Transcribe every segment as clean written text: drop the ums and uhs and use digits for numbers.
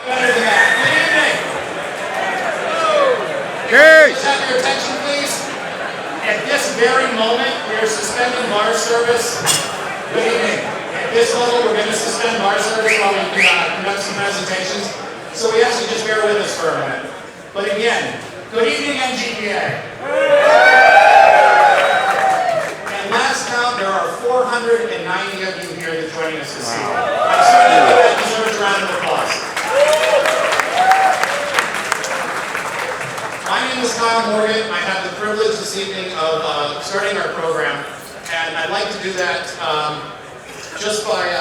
Better than that. Good evening. Good. Just have your attention, please. At this very moment, we are suspending bar service. Good evening. At this moment, we're going to suspend bar service while we conduct some presentations. So we ask you just bear with us for a minute. But again, good evening, NGPA. And last count, there are 490 of you here that joining us this evening. I'm certainly that deserves a round of applause. My name is Kyle Morgan. I have the privilege this evening of starting our program, and I'd like to do that just by,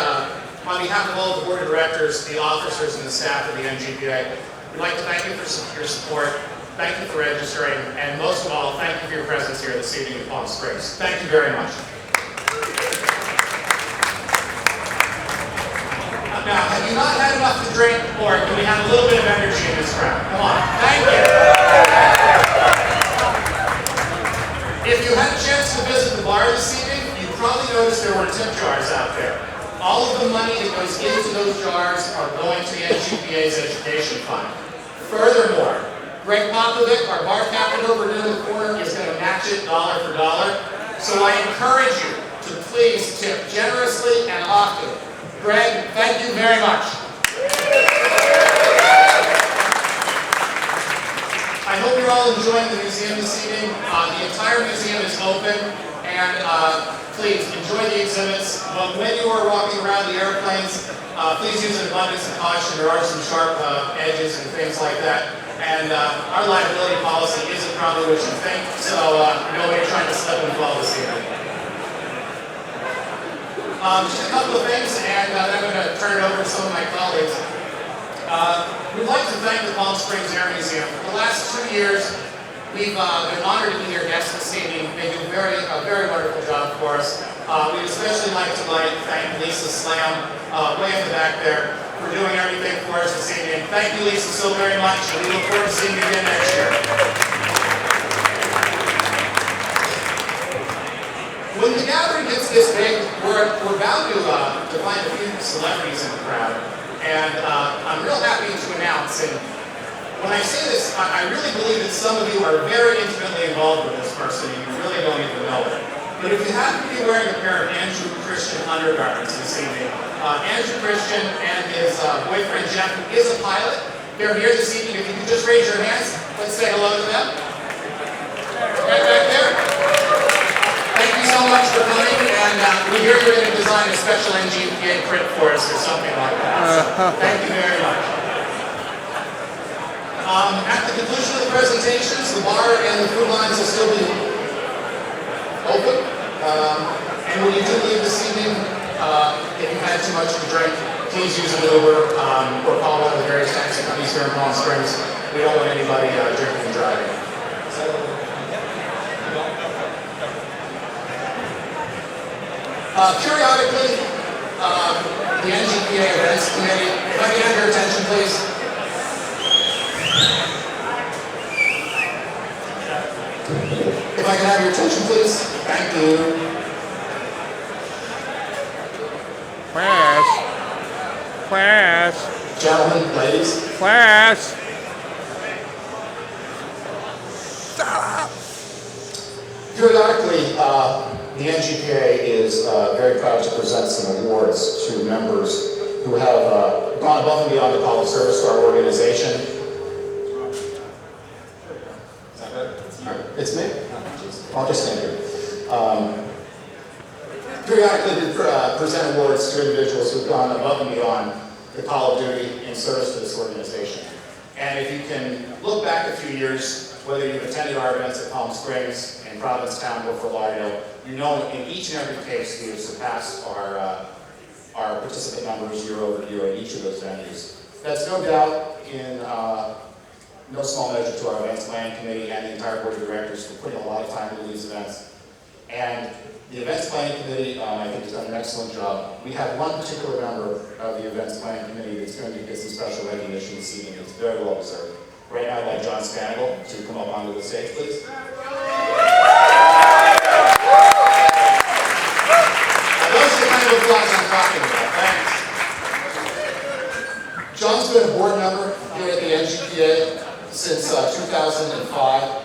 on behalf of all the board of directors, the officers, and the staff of the NGPA. We'd like to thank you for your support, thank you for registering, and most of all, thank you for your presence here this evening in Palm Springs. Thank you very much. Now, have you not had enough to drink, or do we have a little bit of energy in this crowd? Come on, thank you. If you had a chance to visit the bar this evening, you probably noticed there were tip jars out there. All of the money that goes into those jars are going to the NGPA's education fund. Furthermore, Greg Popovic, our bar captain over near the corner, is going to match it dollar for dollar. So I encourage you to please tip generously and often. Greg, thank you very much. I hope you're all enjoying the museum this evening. The entire museum is open, and please enjoy the exhibits. But when you are walking around the airplanes, please use an abundance of caution. There are some sharp edges and things like that. And our liability policy isn't probably what you think, so nobody trying to slip and fall this evening. Just a couple of things, and then I'm going to turn it over to some of my colleagues. We'd like to thank the Palm Springs Air Museum. For the last 2 years, we've been honored to be your guests this evening. They do a very wonderful job for us. We'd especially like to thank Lisa Slam, way in the back there, for doing everything for us this evening. Thank you, Lisa, so very much, and we look forward to seeing you again next year. When the gathering gets this big, we're bound to find a few celebrities in the crowd. And I'm real happy to announce, and when I say this, I really believe that some of you are very intimately involved with this person, and you really don't even know it. But if you happen to be wearing a pair of Andrew Christian undergarments this evening, Andrew Christian and his boyfriend Jeff, who is a pilot, they're here this evening. If you could just raise your hands, let's say hello to them. Right back there. Thank you so much for coming, and we hear you're going to design a special NGPA print for us or something like that. So thank you very much. At the conclusion of the presentations, the bar and the food lines will still be open. And when you do leave this evening, if you've had too much to drink, please use an Uber or call one of the various taxi companies here in Palm Springs. We don't want anybody drinking and driving. Periodically, the NGPA Events Committee, if I can have your attention, please. If I can have your attention, please. Thank you. Class. Gentlemen, ladies. Class. Shut up. Periodically, the NGPA is very proud to present some awards to members who have gone above and beyond the call of service to our organization. Is that better? All right. It's me? I'll just stand here. Periodically, we present awards to individuals who have gone above and beyond the call of duty in service to this organization. And if you can look back a few years, whether you've attended our events at Palm Springs, in Provincetown, or Fort Lauderdale, you know in each and every case we have surpassed our participant numbers year over year in each of those venues. That's no doubt in no small measure to our events planning committee and the entire board of directors for putting a lot of time into these events. And the events planning committee, I think, has done an excellent job. We have one particular member of the events planning committee that's going to get some special recognition this evening. It's very well deserved. Right now, I'd like John Spanigle to come up onto the stage, please. Those are the kind of applause I'm talking about. Thanks. John's been a board member member here at the NGPA since 2005.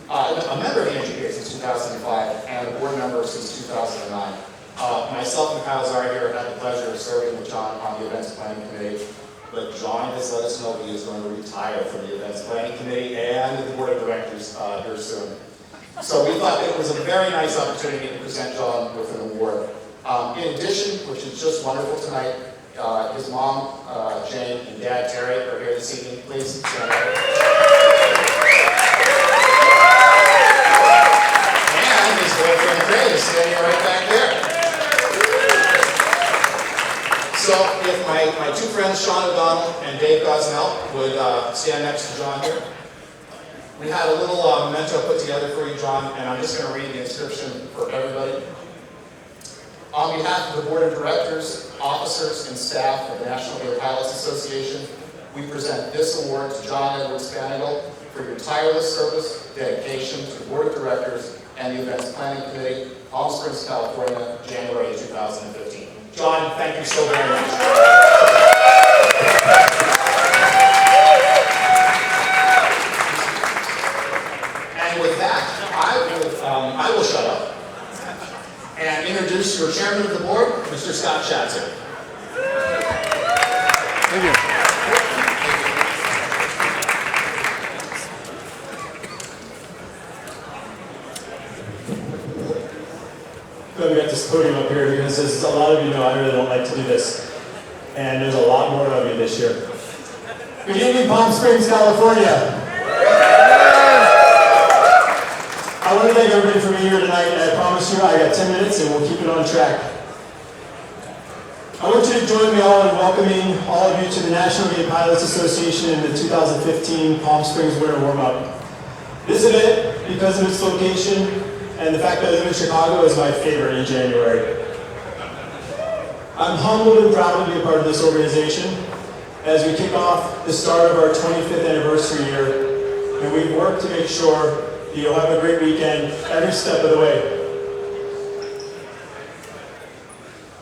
A member of the NGPA since 2005 and a board member since 2009. Myself and Kyle Zar here had the pleasure of serving with John on the events planning committee, but John has let us know he is going to retire from the events planning committee and the board of directors here soon. So we thought that it was a very nice opportunity to present John with an award. In addition, which is just wonderful tonight, his mom, Jane, and dad, Terry, are here this evening. Please stand up. And his girlfriend, Craig, is standing right back there. So if my two friends, Sean O'Donnell and Dave Gosnell, would stand next to John here. We had a little memento put together for you, John, and I'm just going to read the inscription for everybody. On behalf of the Board of Directors, officers, and staff of the National Air Pilots Association, we present this award to John Edward Spaniel for your tireless service, dedication to the Board of Directors and the Events Planning Committee, Palm Springs, California, January 2015. John, thank you so very much. And with that, I will shut up and introduce your chairman of the board, Mr. Scott Schatzer. Thank you. We got this podium up here because, as a lot of you know, I really don't like to do this. And there's a lot more of you this year. Good evening, Palm Springs, California. I want to thank everybody for being here tonight, and I promise you I got 10 minutes and we'll keep it on track. I want you to join me all in welcoming all of you to the National Air Pilots Association in the 2015 Palm Springs Winter Warm-Up. This event, because of its location and the fact that I live in Chicago, is my favorite in January. I'm humbled and proud to be a part of this organization as we kick off the start of our 25th anniversary year, and we've worked to make sure that you'll have a great weekend every step of the way.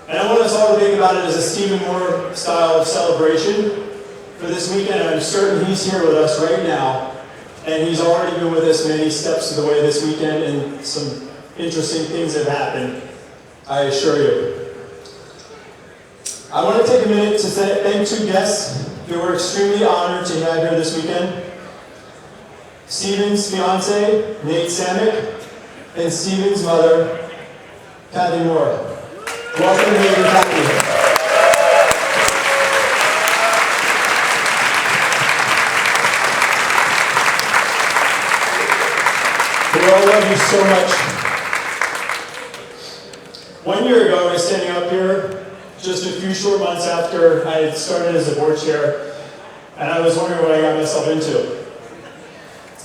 And I want us all to think about it as a Stephen Moore style of celebration for this weekend. I'm certain he's here with us right now, and he's already been with us many steps of the way this weekend, and some interesting things have happened, I assure you. I want to take a minute to thank two guests that we're extremely honored to have here this weekend. Stephen's fiance, Nate Samick, and Stephen's mother, Kathy Moore. Welcome, Nate and Kathy. We all love you so much. 1 year ago, I was standing up here, just a few short months after I had started as a board chair, and I was wondering what I got myself into.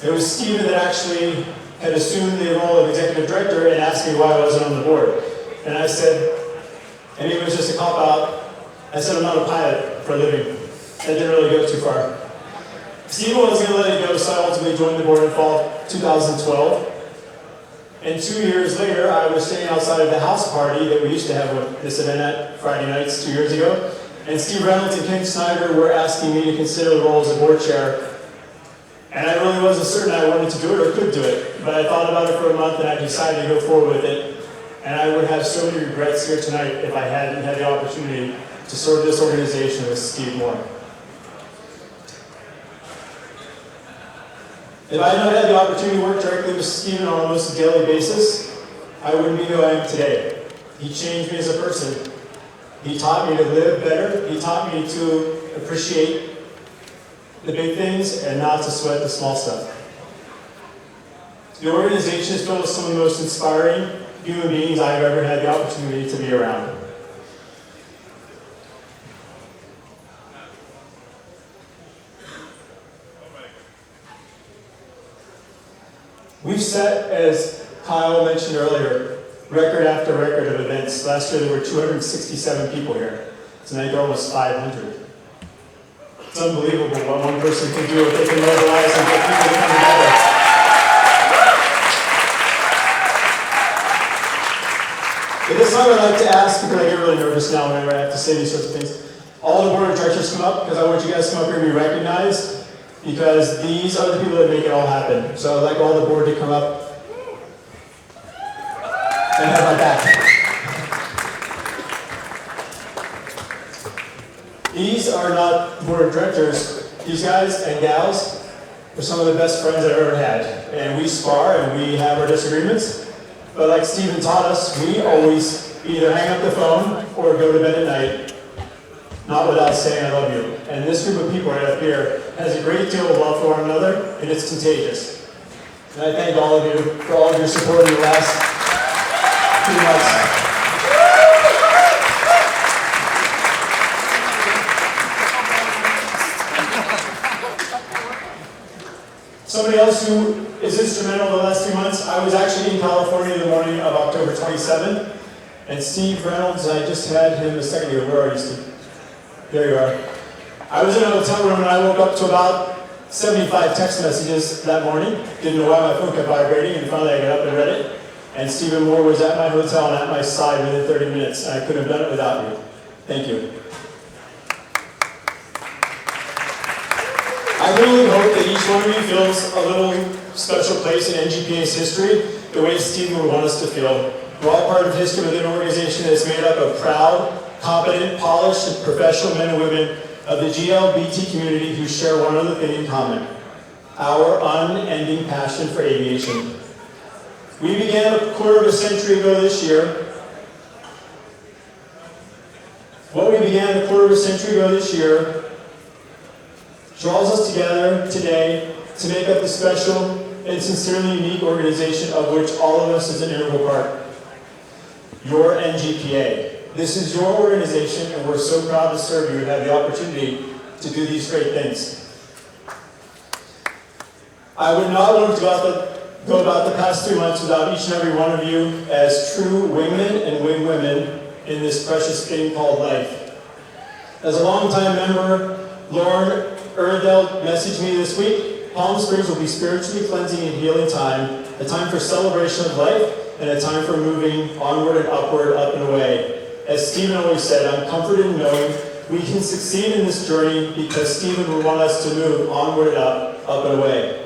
It was Stephen that actually had assumed the role of executive director and asked me why I wasn't on the board. And I said, and it was just a cop-out, I said I'm not a pilot for a living. That didn't really go too far. Stephen wasn't going to let it go, so I ultimately joined the board in fall 2012. And 2 years later, I was standing outside of the house party that we used to have with this event at Friday nights 2 years ago. And Steve Reynolds and Ken Snyder were asking me to consider the role as a board chair. And I really wasn't certain I wanted to do it or could do it. But I thought about it for a month and I decided to go forward with it. And I would have so many regrets here tonight if I hadn't had the opportunity to serve this organization with Steve Moore. If I had not had the opportunity to work directly with Stephen on almost a daily basis, I wouldn't be who I am today. He changed me as a person. He taught me to live better. He taught me to appreciate the big things and not to sweat the small stuff. The organization is filled with some of the most inspiring human beings I've ever had the opportunity to be around. We've set, as Kyle mentioned earlier, record after record of events. Last year there were 267 people here. Tonight there are almost 500. It's unbelievable what one person can do if they can mobilize and get people to come together. At this time I'd like to ask, because I get really nervous now whenever I have to say these sorts of things, all the board of directors come up, because I want you guys to come up here and be recognized, because these are the people that make it all happen. So I'd like all the board to come up and have my back. These are not the board of directors. These guys and gals are some of the best friends I've ever had. And we spar and we have our disagreements. But like Stephen taught us, we always either hang up the phone or go to bed at night, not without saying I love you. And this group of people right up here has a great deal of love for one another, and it's contagious. And I thank all of you for all of your support in the last few months. Somebody else who is instrumental the last few months, I was actually in California the morning of October 27th, and Steve Reynolds, I just had him a second ago. Where are you, Steve? There you are. I was in a hotel room and I woke up to about 75 text messages that morning. Didn't know why my phone kept vibrating, and finally I got up and read it. And Stephen Moore was at my hotel and at my side within 30 minutes, and I couldn't have done it without you. Thank you. I really hope that each one of you feels a little special place in NGPA's history, the way Stephen would want us to feel. We're all part of history within an organization that's made up of proud, competent, polished, and professional men and women of the GLBT community who share one other thing in common: our unending passion for aviation. We began a quarter of a century ago this year. What we began a quarter of a century ago this year draws us together today to make up the special and sincerely unique organization of which all of us is an integral part. Your NGPA. This is your organization, and we're so proud to serve you and have the opportunity to do these great things. I would not want to go about the past 3 months without each and every one of you as true wingmen and wingwomen in this precious thing called life. As a longtime member, Lauren Erdell messaged me this week: Palm Springs will be spiritually cleansing and healing time, a time for celebration of life, and a time for moving onward and upward, up and away. As Stephen always said, I'm comforted in knowing we can succeed in this journey because Stephen would want us to move onward and up and away.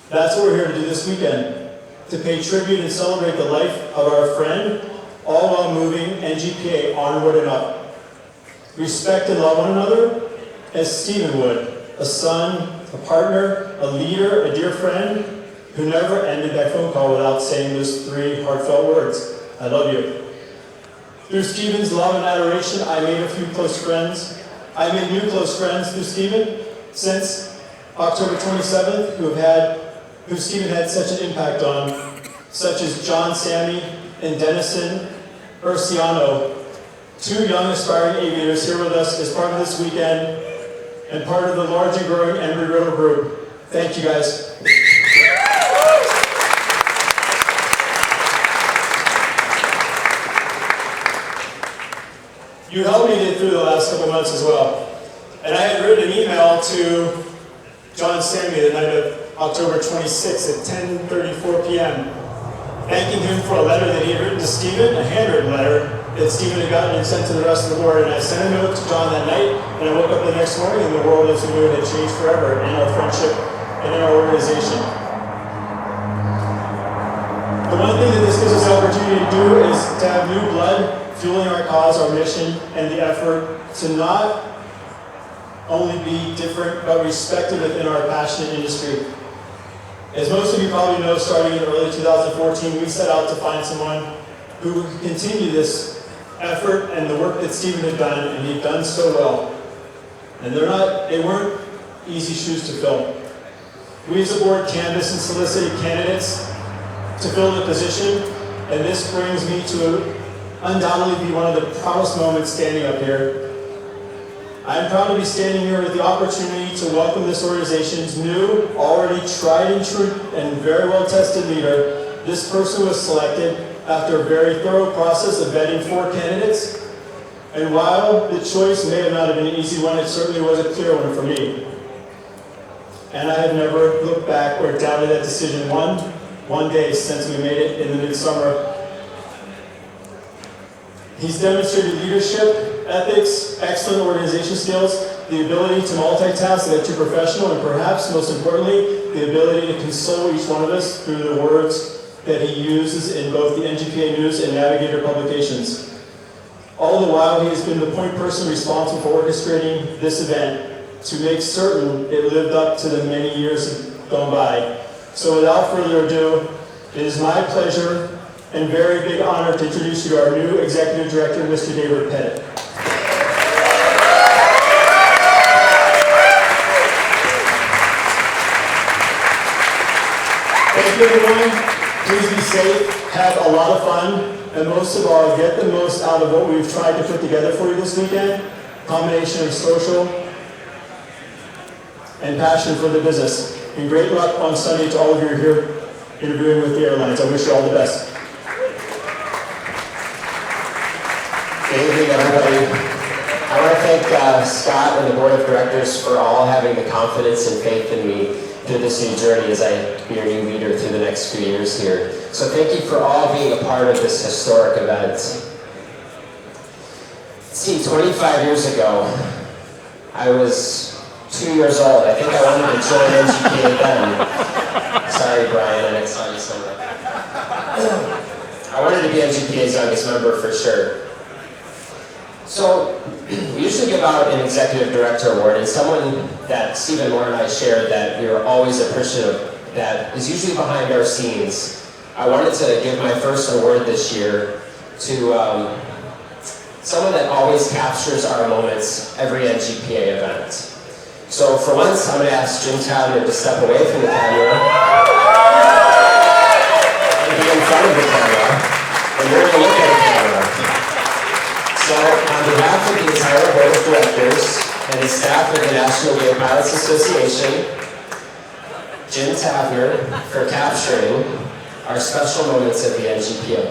That's what we're here to do this weekend, to pay tribute and celebrate the life of our friend, all while moving NGPA onward and up. Respect and love one another as Stephen would, a son, a partner, a leader, a dear friend, who never ended that phone call without saying those 3 heartfelt words: I love you. Through Stephen's love and adoration, I made a few close friends. I made new close friends through Stephen since October 27th, who Stephen had such an impact on, such as John Sammy and Dennison Urciano, 2 young aspiring aviators here with us as part of this weekend and part of the large and growing Embry-Riddle group. Thank you, guys. You helped me get through the last couple months as well. And I had written an email to John Sammy the night of October 26th at 10:34 p.m., thanking him for a letter that he had written to Stephen, a handwritten letter that Stephen had gotten and sent to the rest of the board. And I sent a note to John that night, and I woke up the next morning and the world as we knew it had changed forever in our friendship and in our organization. The one thing that this gives us the opportunity to do is to have new blood fueling our cause, our mission, and the effort to not only be different, but respected within our passionate industry. As most of you probably know, starting in early 2014, we set out to find someone who would continue this effort and the work that Stephen had done, and he'd done so well. And they weren't easy shoes to fill. We as a board canvassed and solicited candidates to fill the position, and this brings me to undoubtedly be one of the proudest moments standing up here. I'm proud to be standing here with the opportunity to welcome this organization's new, already tried and true, and very well-tested leader. This person was selected after a very thorough process of vetting 4 candidates, and while the choice may have not been an easy one, it certainly was a clear one for me. And I have never looked back or doubted that decision one day since we made it in the midsummer. He's demonstrated leadership ethics, excellent organization skills, the ability to multitask at your professional, and perhaps most importantly, the ability to console each one of us through the words that he uses in both the NGPA News and Navigator publications. All the while, he has been the point person responsible for orchestrating this event to make certain it lived up to the many years gone by. So without further ado, it is my pleasure and very big honor to introduce you to our new Executive Director, Mr. David Pettit. Thank you, everyone. Please be safe, have a lot of fun, and most of all, get the most out of what we've tried to put together for you this weekend. Combination of social and passion for the business. And great luck on Sunday to all of you who are here interviewing with the airlines. I wish you all the best. Good evening, everybody. I want to thank Scott and the Board of Directors for all having the confidence and faith in me through this new journey as I be your new leader through the next few years here. So thank you for all being a part of this historic event. See, 25 years ago, I was 2 years old. I think I wanted to join NGPA then. Sorry, Brian, I saw you somewhere. I wanted to be NGPA's youngest member for sure. So, we usually give out an Executive Director Award, and someone that Stephen Moore and I shared that we were always appreciative that is usually behind our scenes. I wanted to give my first award this year to someone that always captures our moments every NGPA event. So for once, I'm going to ask Jim Tadler to step away from the camera and be in front of the camera, and we're going to look at the camera. So, on behalf of the entire Board of Directors and the staff of the National Gay Pilots Association, Jim Tavner for capturing our special moments at the NGPA.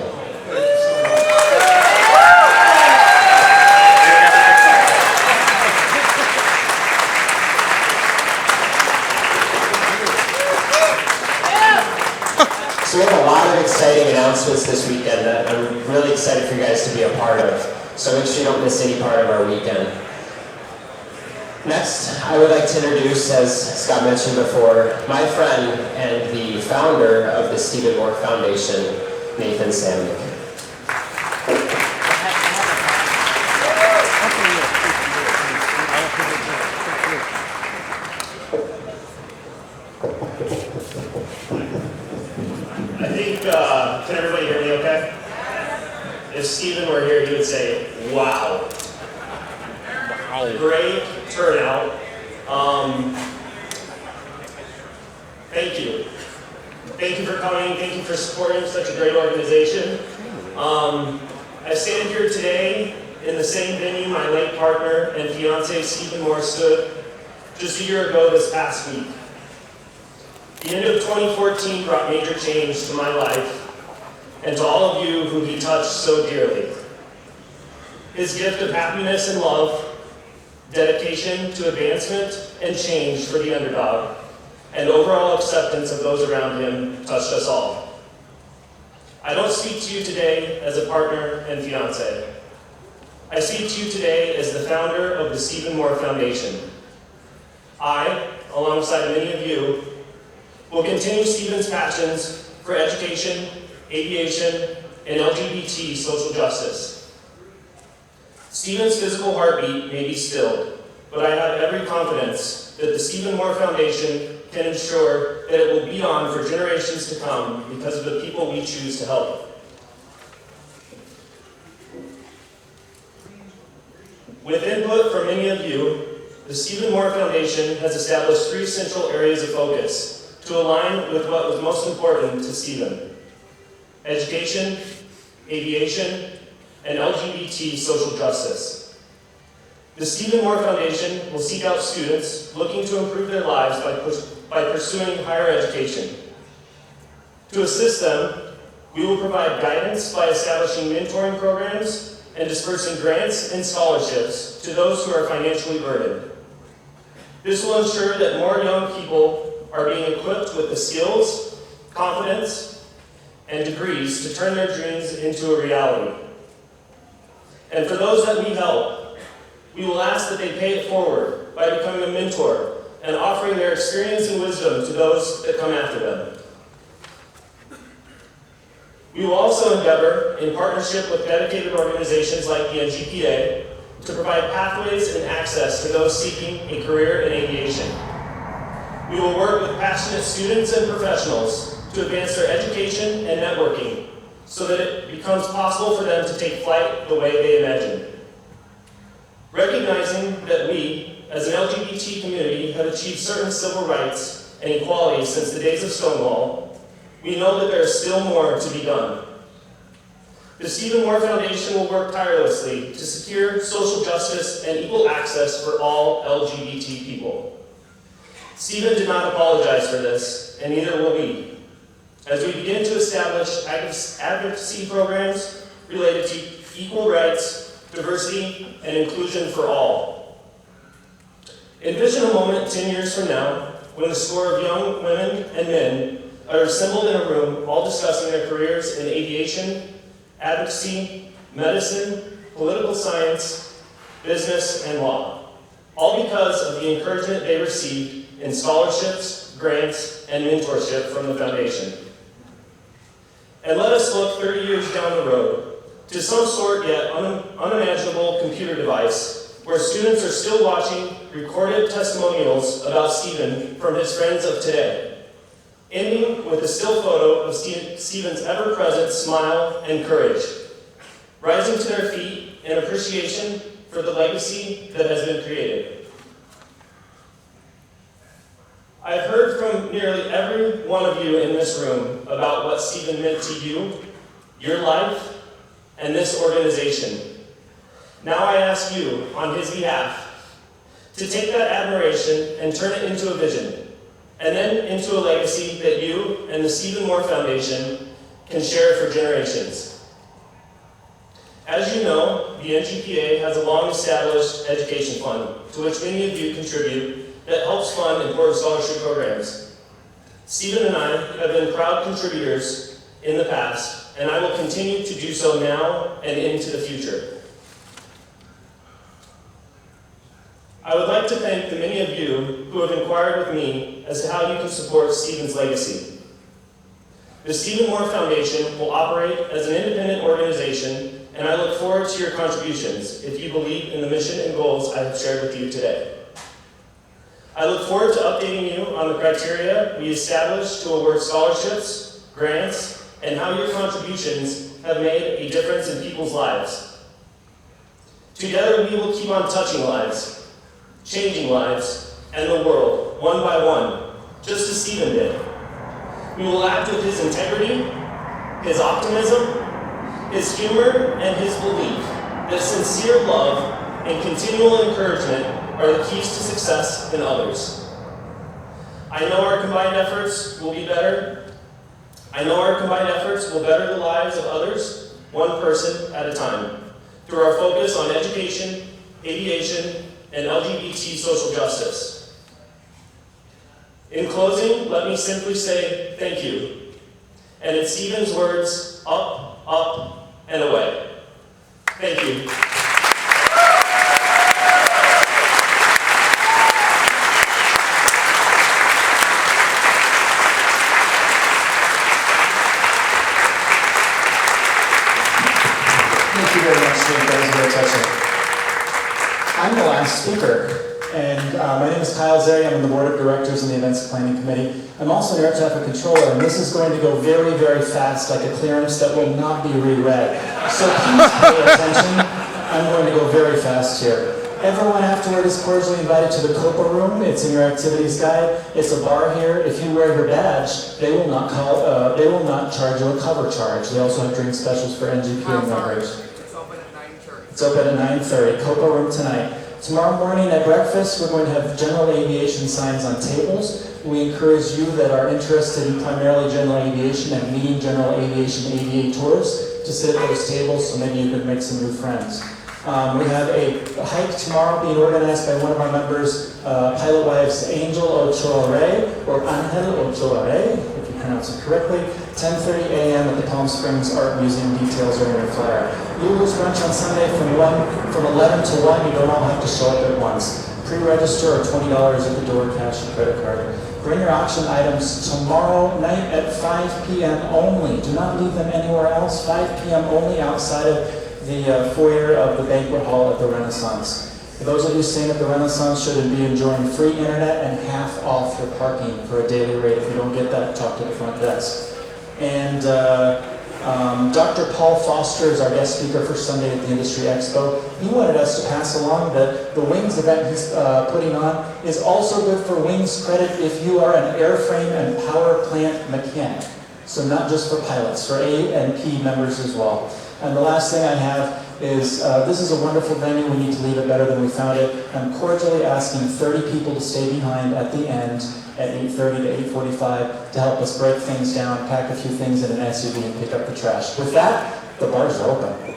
So we have a lot of exciting announcements this weekend that I'm really excited for you guys to be a part of. So make sure you don't miss any part of our weekend. Next, I would like to introduce, as Scott mentioned before, my friend and the founder of the Stephen Moore Foundation, Nathan Samnick. I think, can everybody hear me okay? If Stephen were here, he would say, wow. Great turnout. Thank you. Thank you for coming. Thank you for supporting such a great organization. I stand here today in the same venue my late partner and fiance Stephen Moore stood just a year ago this past week. The end of 2014 brought major change to my life and to all of you who he touched so dearly. His gift of happiness and love, dedication to advancement and change for the underdog, and overall acceptance of those around him touched us all. I don't speak to you today as a partner and fiance. I speak to you today as the founder of the Stephen Moore Foundation. I, alongside many of you, will continue Stephen's passions for education, aviation, and LGBT social justice. Stephen's physical heartbeat may be stilled, but I have every confidence that the Stephen Moore Foundation can ensure that it will be on for generations to come because of the people we choose to help. With input from many of you, the Stephen Moore Foundation has established 3 central areas of focus to align with what was most important to Stephen: education, aviation, and LGBT social justice. The Stephen Moore Foundation will seek out students looking to improve their lives by pursuing higher education. To assist them, we will provide guidance by establishing mentoring programs and dispersing grants and scholarships to those who are financially burdened. This will ensure that more young people are being equipped with the skills, confidence, and degrees to turn their dreams into a reality. And for those that we help, We will ask that they pay it forward by becoming a mentor and offering their experience and wisdom to those that come after them. We will also endeavor, in partnership with dedicated organizations like the NGPA, to provide pathways and access to those seeking a career in aviation. We will work with passionate students and professionals to advance their education and networking so that it becomes possible for them to take flight the way they imagine. Recognizing that we, as an LGBT community, have achieved certain civil rights and equality since the days of Stonewall, we know that there is still more to be done. The Stephen Moore Foundation will work tirelessly to secure social justice and equal access for all LGBT people. Stephen did not apologize for this, and neither will we, as we begin to establish advocacy programs related to equal rights, diversity, and inclusion for all. Envision a moment 10 years from now when a score of young women and men are assembled in a room all discussing their careers in aviation, advocacy, medicine, political science, business, and law, all because of the encouragement they received in scholarships, grants, and mentorship from the Foundation. And let us look 30 years down the road to some sort yet unimaginable computer device where students are still watching recorded testimonials about Stephen from his friends of today, ending with a still photo of Stephen's ever-present smile and courage, rising to their feet in appreciation for the legacy that has been created. I've heard from nearly every one of you in this room about what Stephen meant to you, your life, and this organization. Now I ask you, on his behalf, to take that admiration and turn it into a vision, and then into a legacy that you and the Stephen Moore Foundation can share for generations. As you know, the NGPA has a long-established education fund, to which many of you contribute, that helps fund important scholarship programs. Stephen and I have been proud contributors in the past, and I will continue to do so now and into the future. I would like to thank the many of you who have inquired with me as to how you can support Stephen's legacy. The Stephen Moore Foundation will operate as an independent organization, and I look forward to your contributions if you believe in the mission and goals I have shared with you today. I look forward to updating you on the criteria we established to award scholarships, grants, and how your contributions have made a difference in people's lives. Together we will keep on touching lives, changing lives, and the world, one by one, just as Stephen did. We will act with his integrity, his optimism, his humor, and his belief that sincere love and continual encouragement are the keys to success in others. I know our combined efforts will be better. I know our combined efforts will better the lives of others, one person at a time, through our focus on education, aviation, and LGBT social justice. In closing, let me simply say thank you. And in Stephen's words, up, up, and away. Thank you. Thank you very much, Steve. That was very touching. I'm the last speaker, and my name is Kyle Zeri. I'm on the board of directors in the events planning committee. I'm also an air traffic controller, and this is going to go very, very fast, like a clearance that will not be reread. So please pay attention. I'm going to go very fast here. Everyone afterward is cordially invited to the Copa room. It's in your activities guide. It's a bar here. If you wear your badge, they will not charge you a cover charge. They also have drink specials for NGPA members. It's open at 9:30. It's open at 9:30. Copa room tonight. Tomorrow morning at breakfast, we're going to have general aviation signs on tables. We encourage you that are interested in primarily general aviation and meeting general aviation aviators to sit at those tables, so maybe you could make some new friends. We have a hike tomorrow being organized by one of our members, pilot wives Angel Ochoa Rey, or Angel Ochoa Rey, if you pronounce it correctly. 10:30 a.m. at the Palm Springs Art Museum. Details are in your flyer. Eagles brunch on Sunday from 11 to 1. You don't all have to show up at once. Pre-register or $20 at the door, cash or credit card. Bring your auction items tomorrow night at 5 p.m. only. Do not leave them anywhere else. 5 p.m. only outside of the foyer of the banquet hall at the Renaissance. For those of you staying at the Renaissance, should be enjoying free internet and half off your parking for a daily rate. If you don't get that, talk to the front desk. And Dr. Paul Foster is our guest speaker for Sunday at the Industry Expo. He wanted us to pass along that the Wings event he's putting on is also good for Wings credit if you are an airframe and power plant mechanic. So not just for pilots, for A and P members as well. And the last thing I have is, this is a wonderful venue. We need to leave it better than we found it. I'm cordially asking 30 people to stay behind at the end at 8:30 to 8:45 to help us break things down, pack a few things in an SUV and pick up the trash. With that, the bars are open.